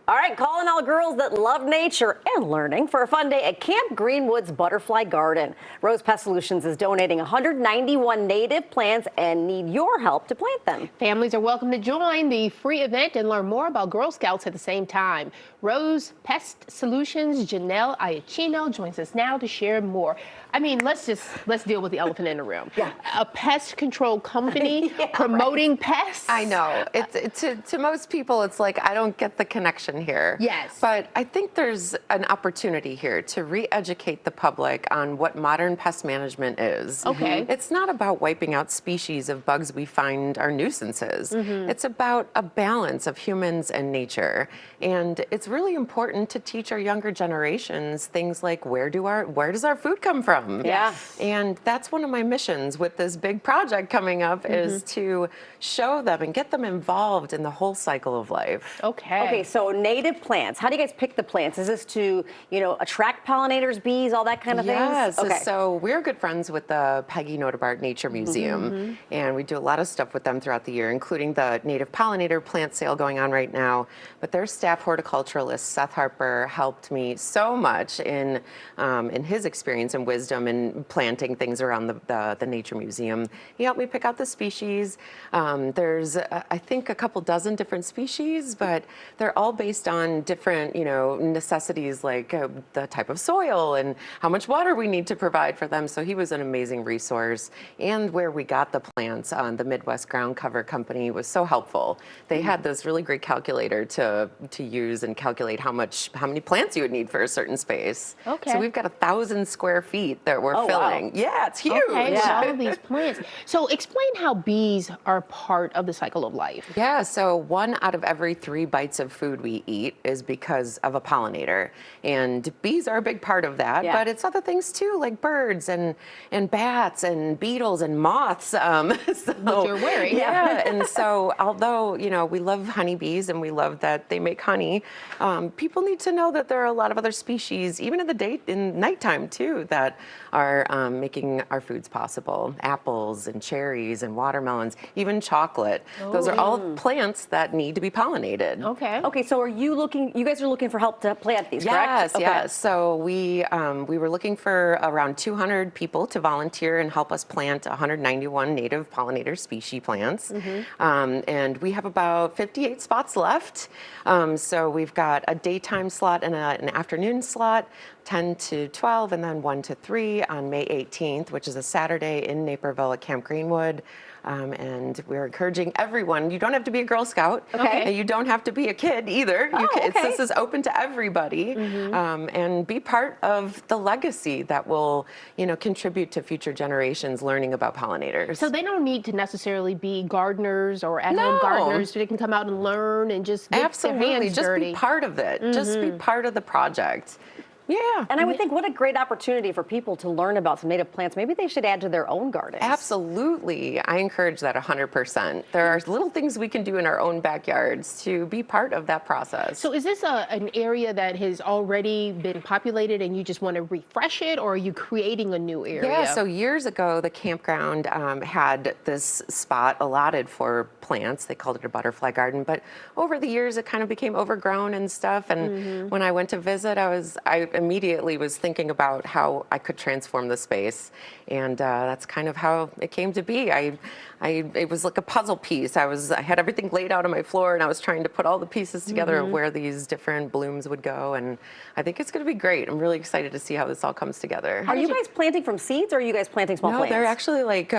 All right, calling all girls that love nature and learning for a fun day at Camp Greenwood's Butterfly Garden. Rose Pest Solutions is donating 191 native plants and need your help to plant them. Families are welcome to join the free event and learn more about Girl Scouts at the same time. Rose Pest Solutions' Janelle Iachino joins us now to share more. I mean, let's deal with the elephant in the room. Yeah. A pest control company promoting pests. I know. To most people, it's like, I don't get the connection here. Yes. But I think there's an opportunity here to re-educate the public on what modern pest management is. Okay. It's not about wiping out species of bugs we find are nuisances. It's about a balance of humans and nature. And it's really important to teach our younger generations things like, where does our food come from? Yeah. And that's one of my missions with this big project coming up is to show them and get them involved in the whole cycle of life. Okay, so native plants. How do you guys pick the plants? Is this to, attract pollinators, bees, all that kind of Yes. things? Okay. So we're good friends with the Peggy Notebart Nature Museum, and we do a lot of stuff with them throughout the year, including the native pollinator plant sale going on right now. But their staff horticulturalist, Seth Harper, helped me so much in his experience and wisdom in planting things around the Nature Museum. He helped me pick out the species. There's, I think, a couple dozen different species, but they're all based on different, necessities like the type of soil and how much water we need to provide for them. So he was an amazing resource. And where we got the plants, the Midwest Ground Cover Company was so helpful. They had this really great calculator to use and calculate how many plants you would need for a certain space. Okay. So we've got 1,000 square feet that we're filling. Wow. Yeah, it's huge. Okay, with all of these plants. So explain how bees are part of the cycle of life. Yeah, so 1 out of every 3 bites of food we eat is because of a pollinator. And bees are a big part of that, but it's other things too, like birds and bats and beetles and moths. Which you're wearing. Yeah, and so although, we love honeybees and we love that they make honey, people need to know that there are a lot of other species, even in nighttime too, that are making our foods possible. Apples and cherries and watermelons, even chocolate. Those are all plants that need to be pollinated. Okay. Okay, so you guys are looking for help to plant these, correct? Yes, Okay. yes. So we were looking for around 200 people to volunteer and help us plant 191 native pollinator species plants. And we have about 58 spots left. So we've got a daytime slot and an afternoon slot, 10 to 12, and then 1 to 3 on May 18th, which is a Saturday in Naperville at Camp Greenwood. And we're encouraging everyone. You don't have to be a Girl Scout. Okay. And you don't have to be a kid either. This is open to everybody. And be part of the legacy that will, contribute to future generations learning about pollinators. So they don't need to necessarily be gardeners or at-home gardeners. So they can come out and learn and just get their hands just dirty. be part of it. Just be part of the project. Yeah. And I would think, what a great opportunity for people to learn about some native plants. Maybe they should add to their own gardens. Absolutely. I encourage that 100%. There are little things we can do in our own backyards to be part of that process. So is this an area that has already been populated and you just want to refresh it, or are you creating a new area? Yeah, so years ago, the campground had this spot allotted for plants. They called it a butterfly garden. But over the years, it kind of became overgrown and stuff. And when I went to visit, I immediately was thinking about how I could transform the space. And that's kind of how it came to be. It was like a puzzle piece. I had everything laid out on my floor, and I was trying to put all the pieces together of where these different blooms would go. And I think it's going to be great. I'm really excited to see how this all comes together. Are you guys planting from seeds, or are you guys planting small plants? No, they're actually like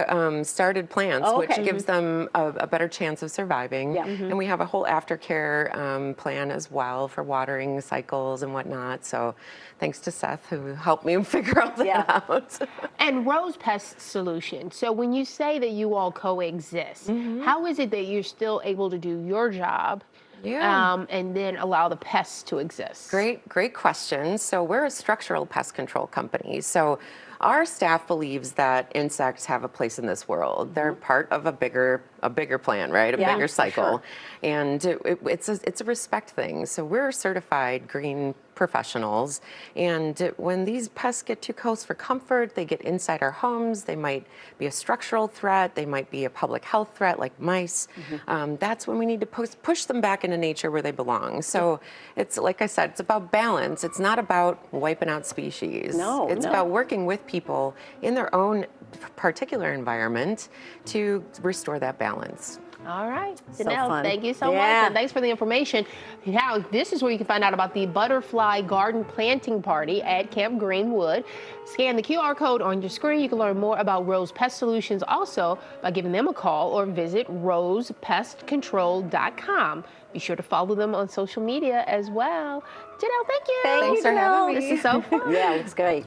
started plants, Oh, which okay. gives them a better chance of surviving. Yeah. And we have a whole aftercare plan as well for watering cycles and whatnot. So thanks to Seth, who helped me figure all that out. And Rose Pest Solution. So when you say that you all coexist, how is it that you're still able to do your job and then allow the pests to exist? Great question. So we're a structural pest control company. So our staff believes that insects have a place in this world. They're part of a bigger a bigger plan, right? A Yeah, bigger for cycle. sure. And it's a respect thing. So we're certified green professionals, and when these pests get too close for comfort, they get inside our homes. They might be a structural threat. They might be a public health threat, like mice. That's when we need to push them back into nature where they belong. So it's like I said, it's about balance. It's not about wiping out species. No, it's no. about working with people in their own particular environment to restore that balance. All right, So Janelle, fun. thank you so much, Yeah. and thanks for the information. Now, this is where you can find out about the Butterfly Garden Planting Party at Camp Greenwood. Scan the QR code on your screen. You can learn more about Rose Pest Solutions also by giving them a call or visit rosepestcontrol.com. Be sure to follow them on social media as well. Janelle, thank you. Thank Thanks you, for having Janelle. me. This is so fun. Yeah, it's great.